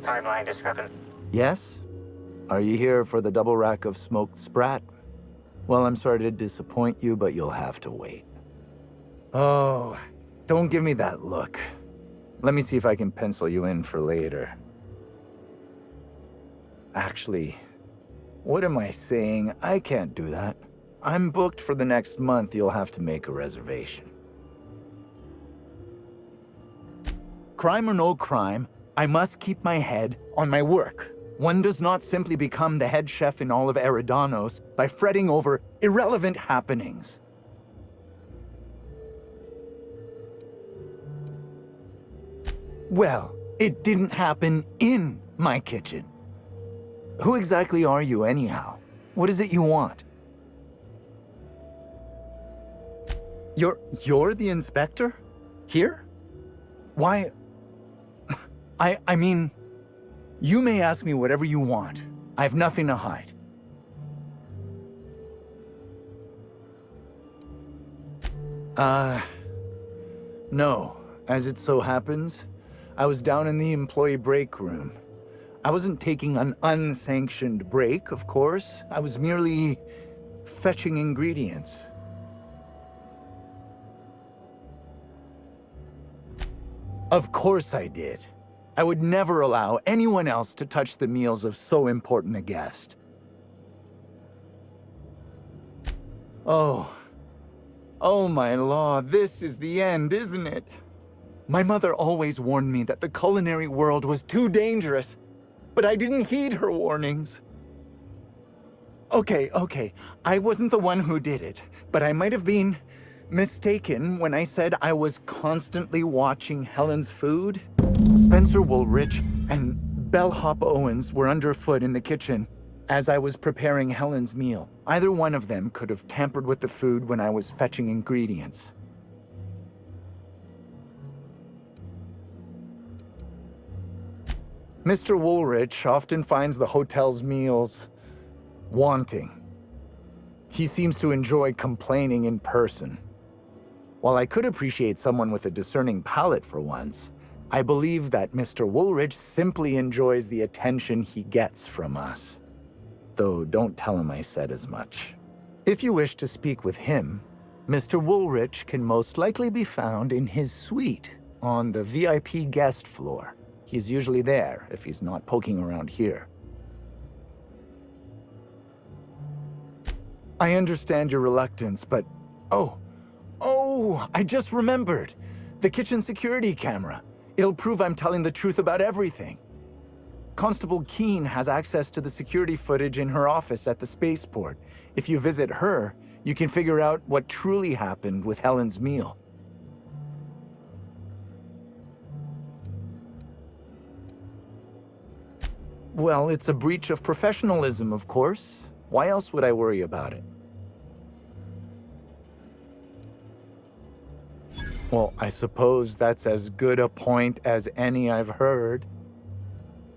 Timeline discrepancy. Yes? Are you here for the double rack of smoked sprat? Well, I'm sorry to disappoint you, but you'll have to wait. Oh, don't give me that look. Let me see if I can pencil you in for later. Actually, what am I saying? I can't do that. I'm booked for the next month. You'll have to make a reservation. Crime or no crime, I must keep my head on my work. One does not simply become the head chef in all of Eridanos by fretting over irrelevant happenings. Well, it didn't happen in my kitchen. Who exactly are you anyhow? What is it you want? You're the inspector? Here? Why? I mean, you may ask me whatever you want. I have nothing to hide. No. As it so happens, I was down in the employee break room. I wasn't taking an unsanctioned break, of course. I was merely fetching ingredients. Of course I did. I would never allow anyone else to touch the meals of so important a guest. Oh my law, this is the end, isn't it? My mother always warned me that the culinary world was too dangerous, but I didn't heed her warnings. Okay, I wasn't the one who did it, but I might have been mistaken when I said I was constantly watching Helen's food. Spencer Woolrich and Bellhop Owens were underfoot in the kitchen as I was preparing Helen's meal. Either one of them could have tampered with the food when I was fetching ingredients. Mr. Woolrich often finds the hotel's meals wanting. He seems to enjoy complaining in person. While I could appreciate someone with a discerning palate for once, I believe that Mr. Woolrich simply enjoys the attention he gets from us. Though don't tell him I said as much. If you wish to speak with him, Mr. Woolrich can most likely be found in his suite on the VIP guest floor. He's usually there if he's not poking around here. I understand your reluctance, but... Oh, I just remembered. The kitchen security camera. It'll prove I'm telling the truth about everything. Constable Keene has access to the security footage in her office at the spaceport. If you visit her, you can figure out what truly happened with Helen's meal. Well, it's a breach of professionalism, of course. Why else would I worry about it? Well, I suppose that's as good a point as any I've heard.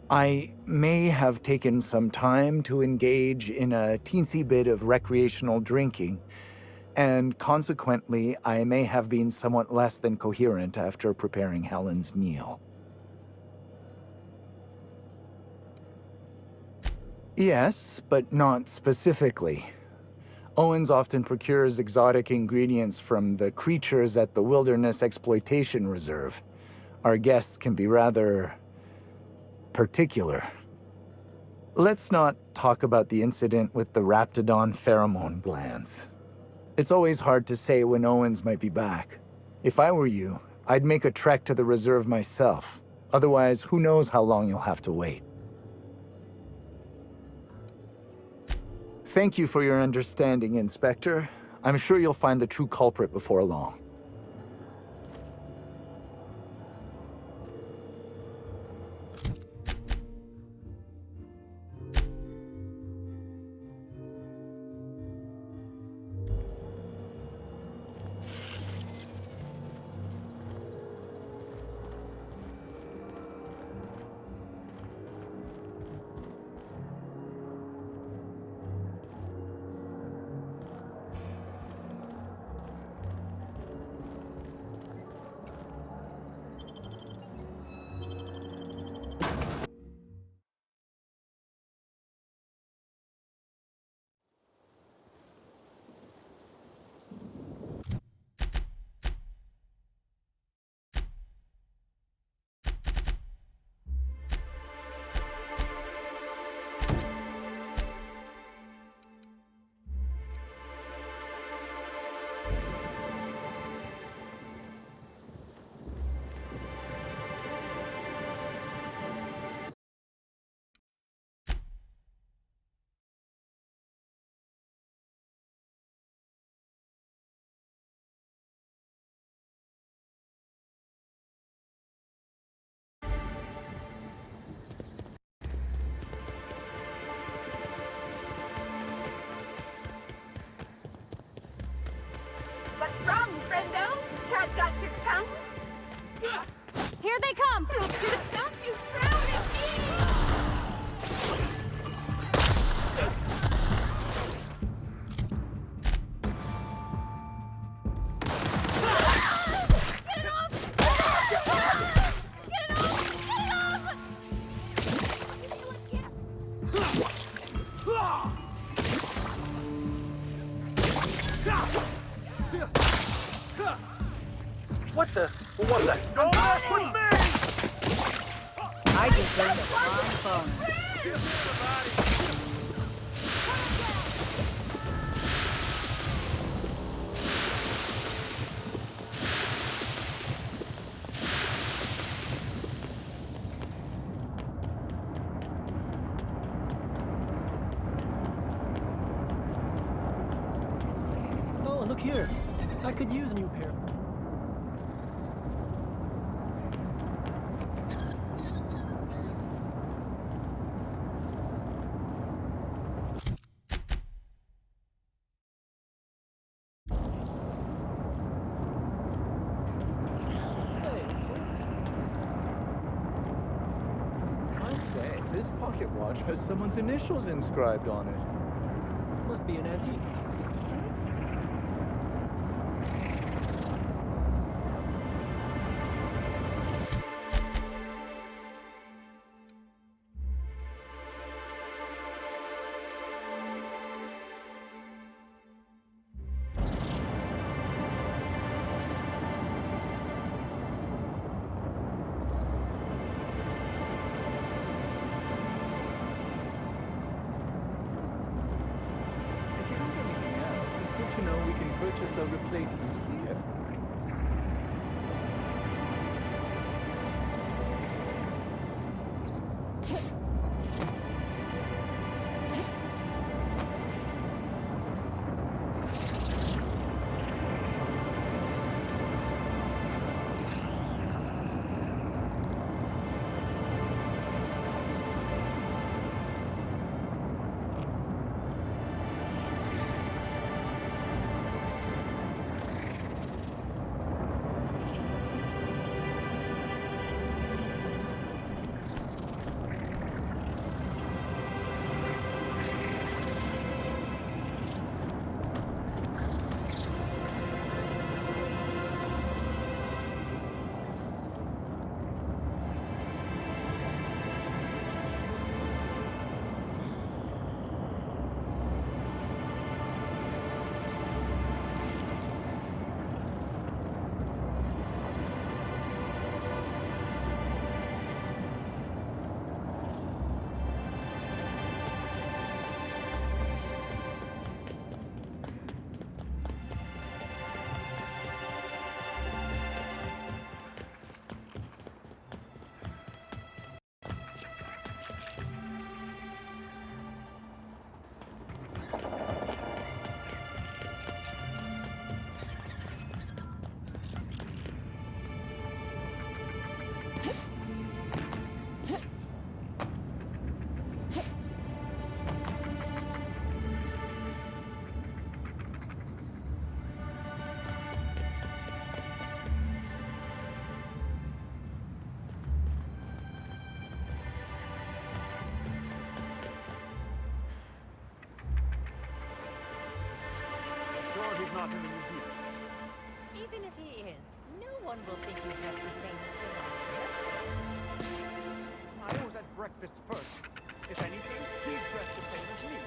I may have taken some time to engage in a teensy bit of recreational drinking, and consequently, I may have been somewhat less than coherent after preparing Helen's meal. Yes, but not specifically. Owens often procures exotic ingredients from the creatures at the Wilderness Exploitation Reserve. Our guests can be rather particular. Let's not talk about the incident with the Raptidon pheromone glands. It's always hard to say when Owens might be back. If I were you, I'd make a trek to the reserve myself. Otherwise, who knows how long you'll have to wait. Thank you for your understanding, Inspector. I'm sure you'll find the true culprit before long. I've got your tongue. Here they come! Don't you frown at me! Get it off! Get it off! Get it off! What the? What the? Don't mess with me! I just learned a fine phone. Oh, look here. I could use a new pair. I say, this pocket watch has someone's initials inscribed on it. Must be an antique. If you use anything else, it's good to know we can purchase a replacement here. Sure he's not in the museum. Even if he is, no one will think you dress the same as him on purpose. I was at breakfast first. If anything, he's dressed the same as me.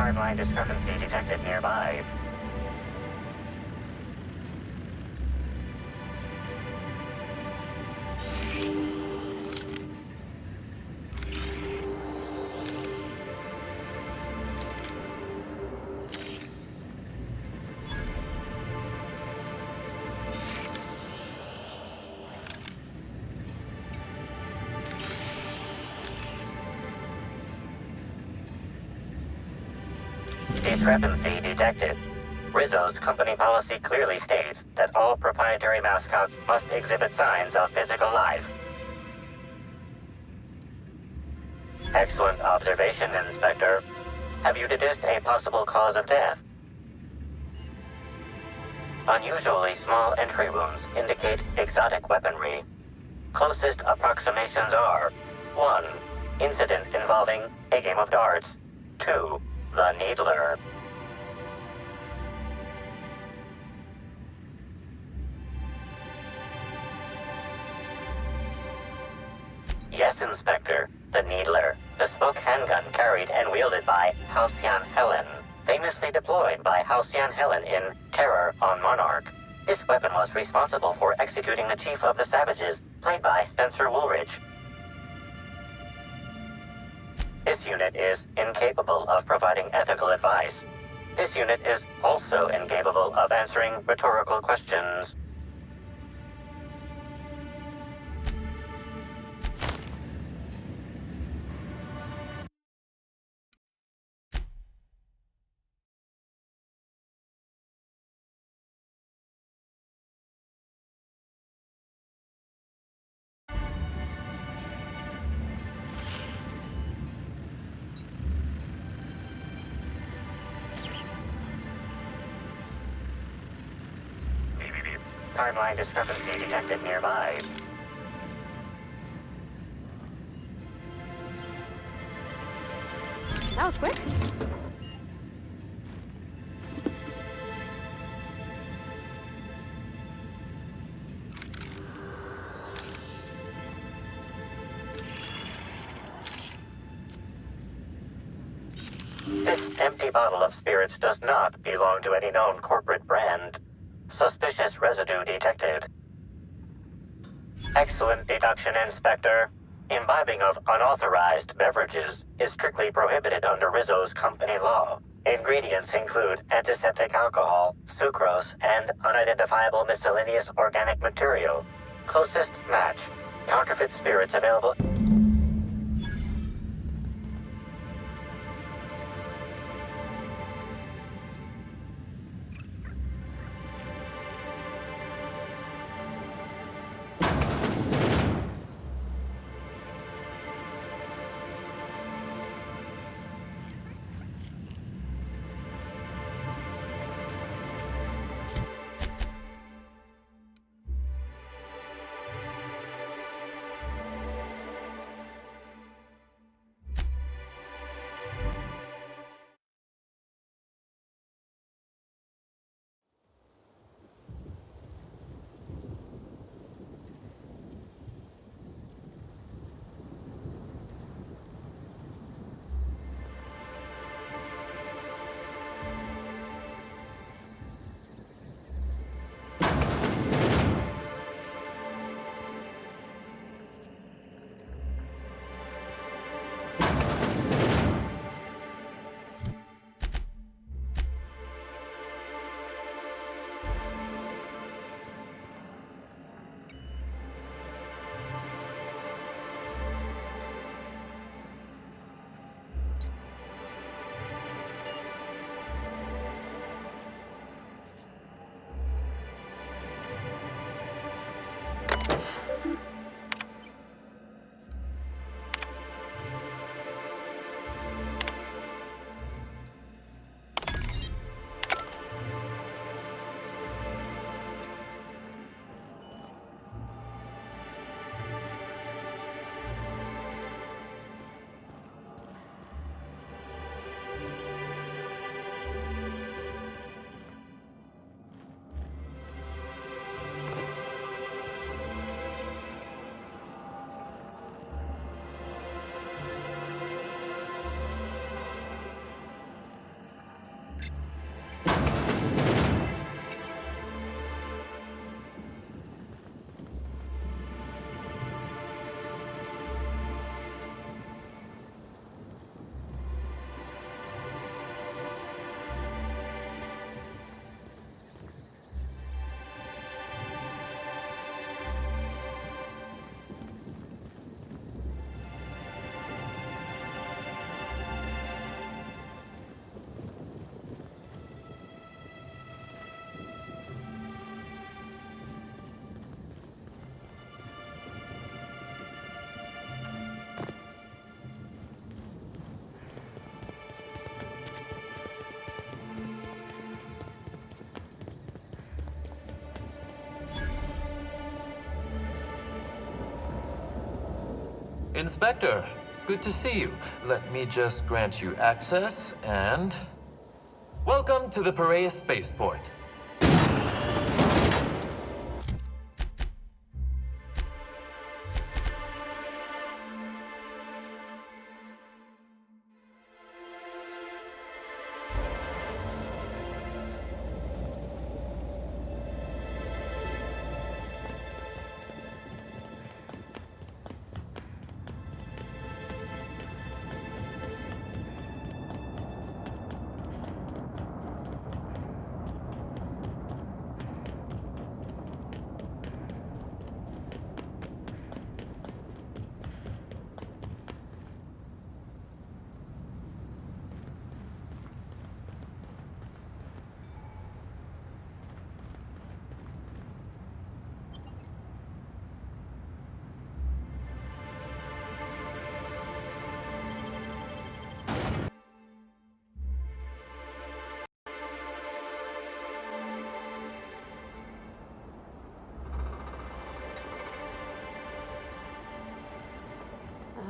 Timeline discrepancy detected nearby. Discrepancy detected. Rizzo's company policy clearly states that all proprietary mascots must exhibit signs of physical life. Excellent observation, Inspector. Have you deduced a possible cause of death? Unusually small entry wounds indicate exotic weaponry. Closest approximations are 1. Incident involving a game of darts. 2. The Needler. Yes, Inspector. The Needler. Bespoke handgun carried and wielded by Halcyon Helen. Famously deployed by Halcyon Helen in Terror on Monarch. This weapon was responsible for executing the Chief of the Savages, played by Spencer Woolridge. This unit is incapable of providing ethical advice. This unit is also incapable of answering rhetorical questions. Timeline discrepancy detected nearby. That was quick. This empty bottle of spirits does not belong to any known corporate brand. Suspicious residue detected. Excellent deduction, Inspector. Imbibing of unauthorized beverages is strictly prohibited under Rizzo's company law. Ingredients include antiseptic alcohol, sucrose, and unidentifiable miscellaneous organic material. Closest match. Counterfeit spirits available. Inspector, good to see you. Let me just grant you access and... Welcome to the Piraeus Spaceport.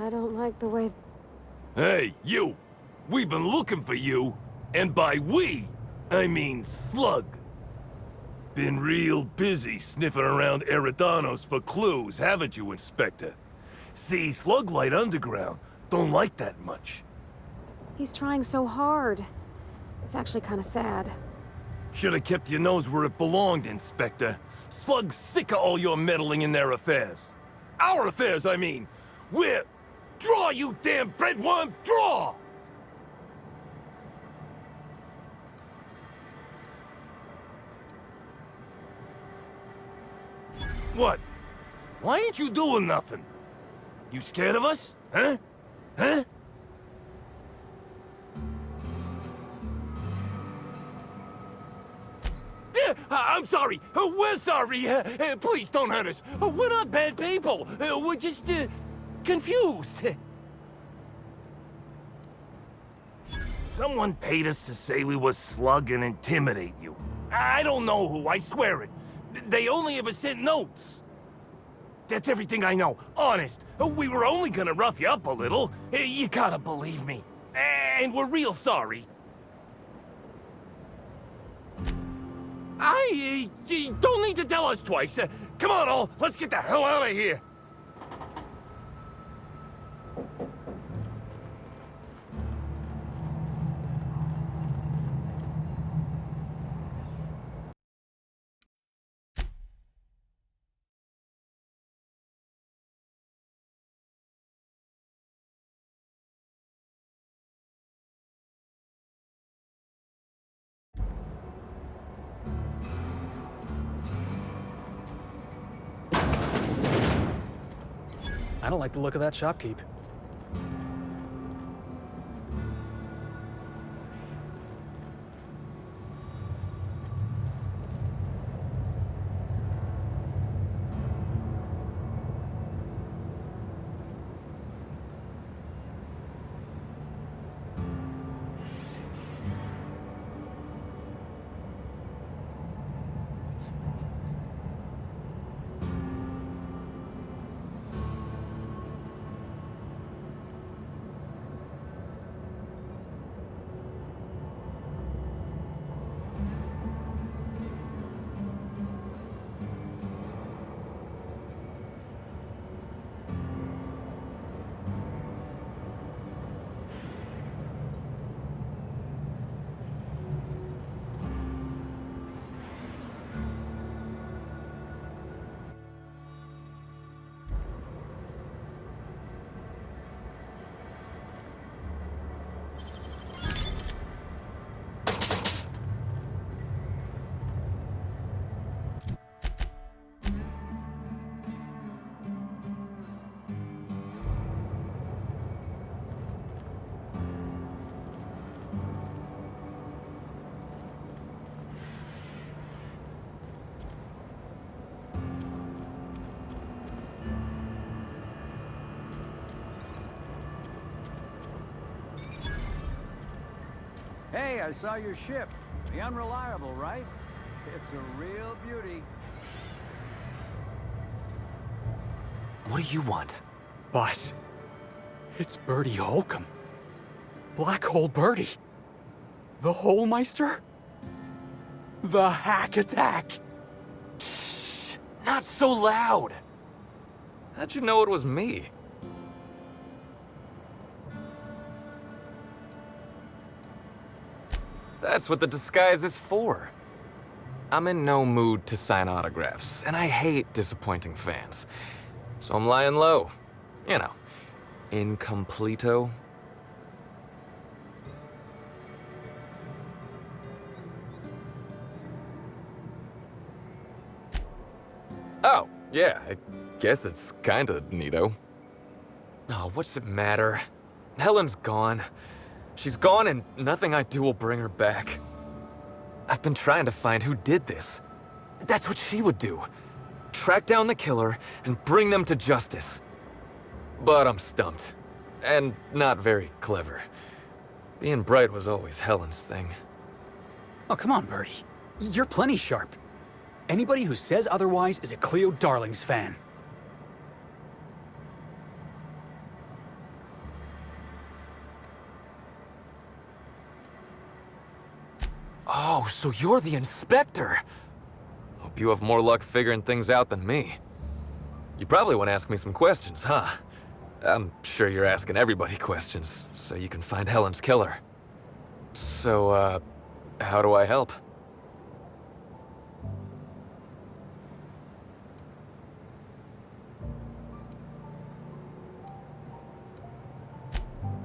I don't like the way... Hey, you! We've been looking for you, and by we, I mean Slug. Been real busy sniffing around Eridanos for clues, haven't you, Inspector? See, Slug Light Underground don't like that much. He's trying so hard. It's actually kind of sad. Should've kept your nose where it belonged, Inspector. Slug's sick of all your meddling in their affairs. Our affairs, I mean. We're... Draw, you damn breadworm, draw! What? Why ain't you doing nothing? You scared of us? Huh? Huh? I'm sorry. We're sorry. Please don't hurt us. We're not bad people. We're just, confused. Someone paid us to say we were Slug and intimidate you. I don't know who, I swear it. They only ever sent notes. That's everything I know, honest. We were only gonna rough you up a little. You gotta believe me. And we're real sorry. You don't need to tell us twice. Come on, all. Let's get the hell out of here. I don't like the look of that shopkeep. Hey, I saw your ship. The Unreliable, right? It's a real beauty. What do you want? Boss, It's Bertie Holcomb. Black Hole Bertie. The Holmeister? The Hack Attack. Shh! Not so loud! How'd you know it was me? That's what the disguise is for. I'm in no mood to sign autographs, and I hate disappointing fans. So I'm lying low. You know, incompleto. Oh, yeah, I guess it's kinda neato. Oh, what's it matter? Helen's gone. She's gone and nothing I do will bring her back. I've been trying to find who did this. That's what she would do. Track down the killer and bring them to justice. But I'm stumped. And not very clever. Being bright was always Helen's thing. Oh, come on, Bertie. You're plenty sharp. Anybody who says otherwise is a Cleo Darlings fan. Oh, so you're the inspector! Hope you have more luck figuring things out than me. You probably want to ask me some questions, huh? I'm sure you're asking everybody questions, so you can find Helen's killer. So, how do I help?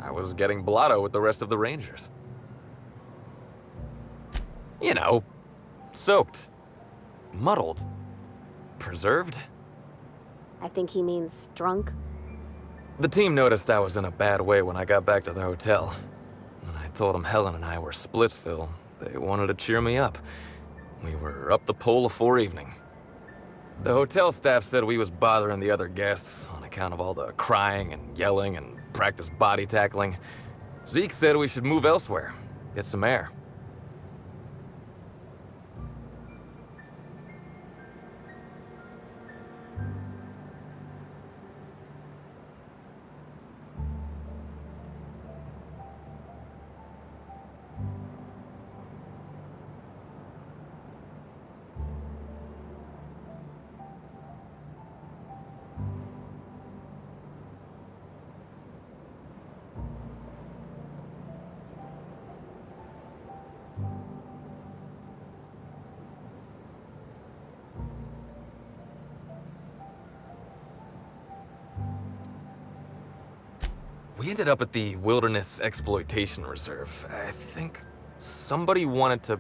I was getting blotto with the rest of the Rangers. You know, soaked, muddled, preserved. I think he means drunk. The team noticed I was in a bad way when I got back to the hotel. When I told them Helen and I were Splitsville, they wanted to cheer me up. We were up the pole afore evening. The hotel staff said we was bothering the other guests on account of all the crying and yelling and practice body tackling. Zeke said we should move elsewhere, get some air. We ended up at the Wilderness Exploitation Reserve. I think somebody wanted to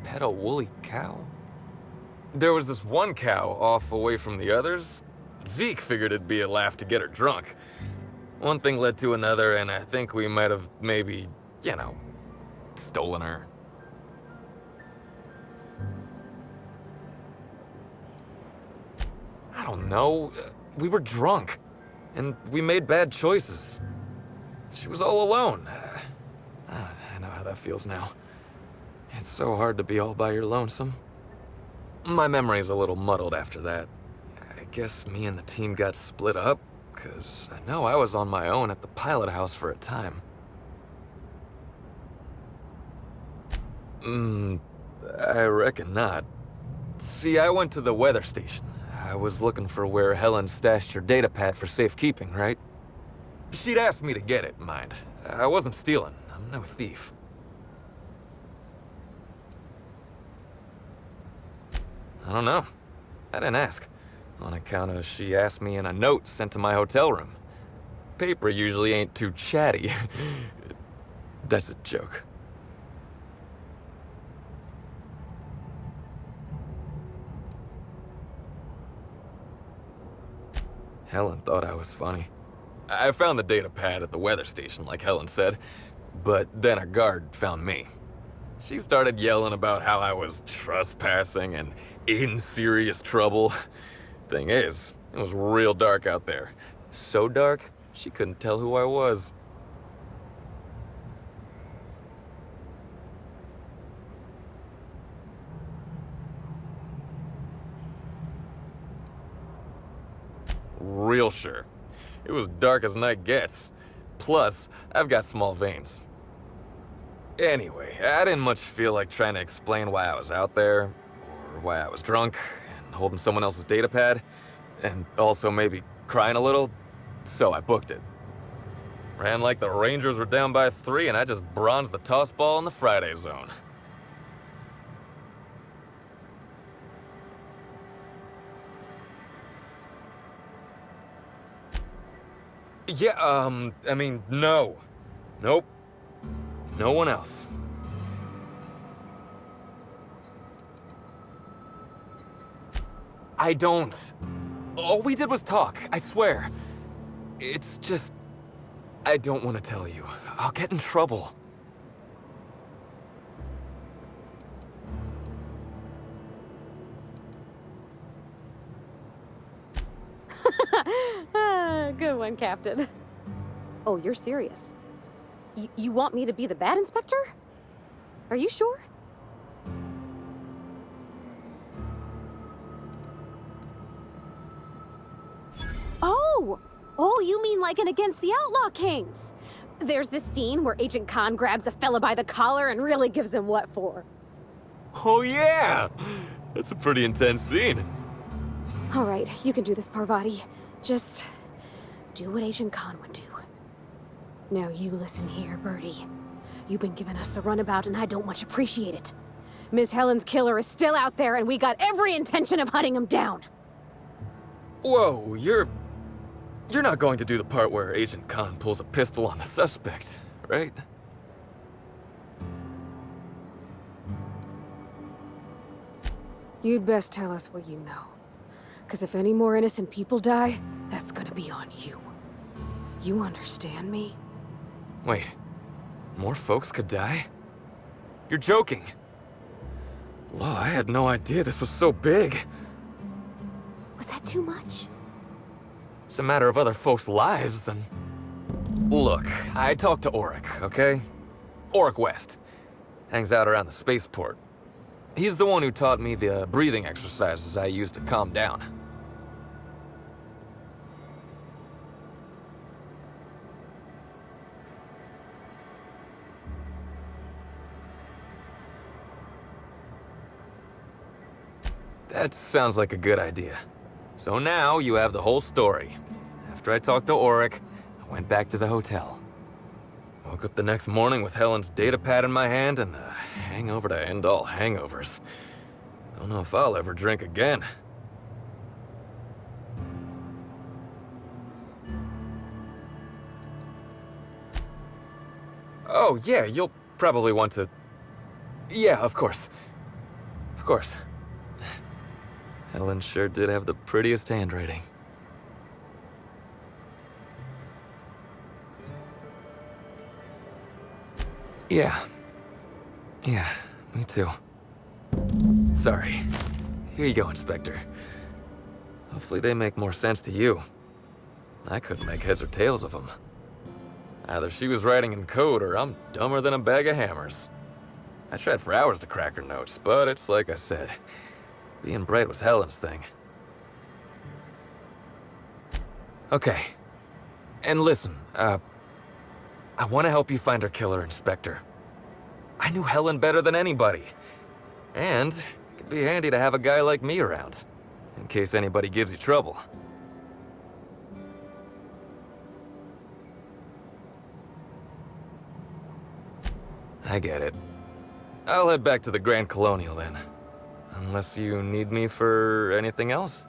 pet a woolly cow. There was this one cow off away from the others. Zeke figured it'd be a laugh to get her drunk. One thing led to another, and I think we might have maybe, you know, stolen her. I don't know. We were drunk, and we made bad choices. She was all alone. I know how that feels now. It's so hard to be all by your lonesome. My memory's a little muddled after that. I guess me and the team got split up, because I know I was on my own at the pilot house for a time. I reckon not. See, I went to the weather station. I was looking for where Helen stashed her data pad for safekeeping, right? She'd asked me to get it, mind. I wasn't stealing. I'm no thief. I don't know. I didn't ask. On account of she asked me in a note sent to my hotel room. Paper usually ain't too chatty. That's a joke. Helen thought I was funny. I found the data pad at the weather station, like Helen said, but then a guard found me. She started yelling about how I was trespassing and in serious trouble. Thing is, it was real dark out there. So dark, she couldn't tell who I was. Real sure. It was dark as night gets. Plus, I've got small veins. Anyway, I didn't much feel like trying to explain why I was out there, or why I was drunk, and holding someone else's data pad, and also maybe crying a little, so I booked it. Ran like the Rangers were down by 3, and I just bronzed the toss ball in the Friday zone. Yeah, I mean, no. Nope. No one else. I don't. All we did was talk, I swear. It's just... I don't want to tell you. I'll get in trouble. Good one, Captain. Oh, you're serious? You want me to be the bad inspector? Are you sure? Oh, you mean like an Against the Outlaw Kings? There's this scene where Agent Khan grabs a fella by the collar and really gives him what for. Oh yeah! That's a pretty intense scene. All right, you can do this, Parvati. Just do what Agent Khan would do. Now you listen here, Birdie. You've been giving us the runabout and I don't much appreciate it. Miss Helen's killer is still out there and we got every intention of hunting him down. Whoa, you're not going to do the part where Agent Khan pulls a pistol on the suspect, right? You'd best tell us what you know. Because if any more innocent people die, that's gonna be on you. You understand me? Wait, more folks could die? You're joking. Law, I had no idea this was so big. Was that too much? It's a matter of other folks' lives, then. Look, I talked to Auric, okay? Auric West. Hangs out around the spaceport. He's the one who taught me the breathing exercises I use to calm down. That sounds like a good idea. So now you have the whole story. After I talked to Auric, I went back to the hotel. Woke up the next morning with Helen's data pad in my hand and the hangover to end all hangovers. Don't know if I'll ever drink again. Oh, yeah, you'll probably want to... Yeah, of course. Of course. Helen sure did have the prettiest handwriting. Yeah. Yeah, me too. Sorry. Here you go, Inspector. Hopefully they make more sense to you. I couldn't make heads or tails of them. Either she was writing in code or I'm dumber than a bag of hammers. I tried for hours to crack her notes, but it's like I said. Being bright was Helen's thing. Okay. And listen, I want to help you find her killer, Inspector. I knew Helen better than anybody. And it'd be handy to have a guy like me around, in case anybody gives you trouble. I get it. I'll head back to the Grand Colonial then. Unless you need me for anything else?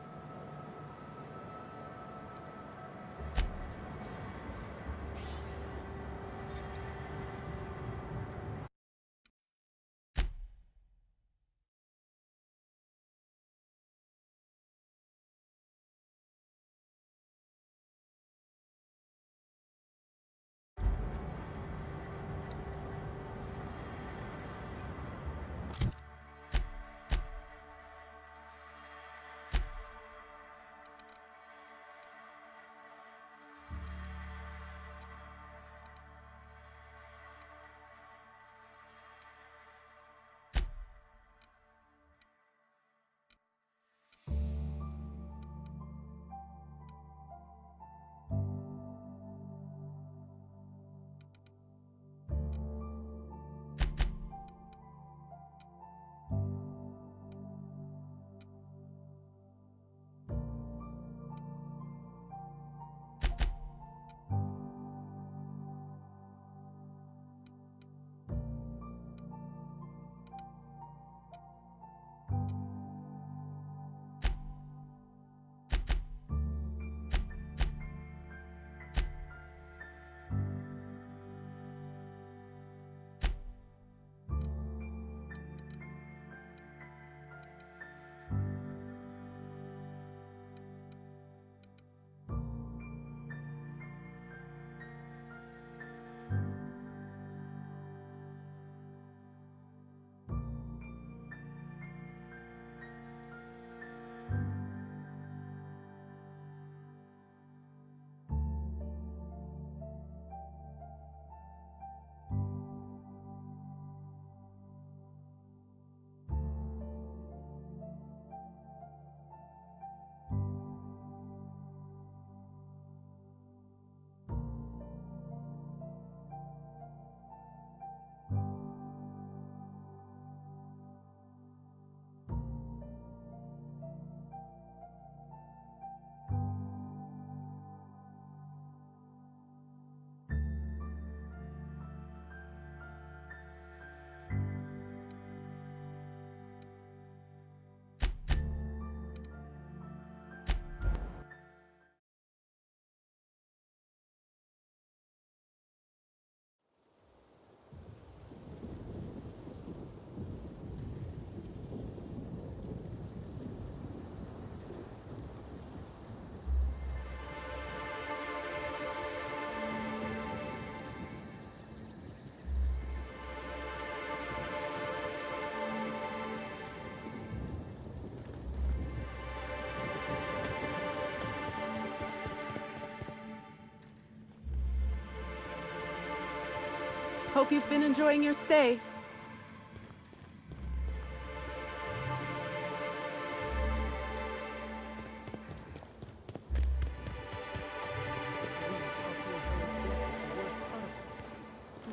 Hope you've been enjoying your stay.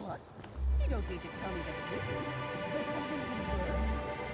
What? You don't need to tell me that it isn't. There's something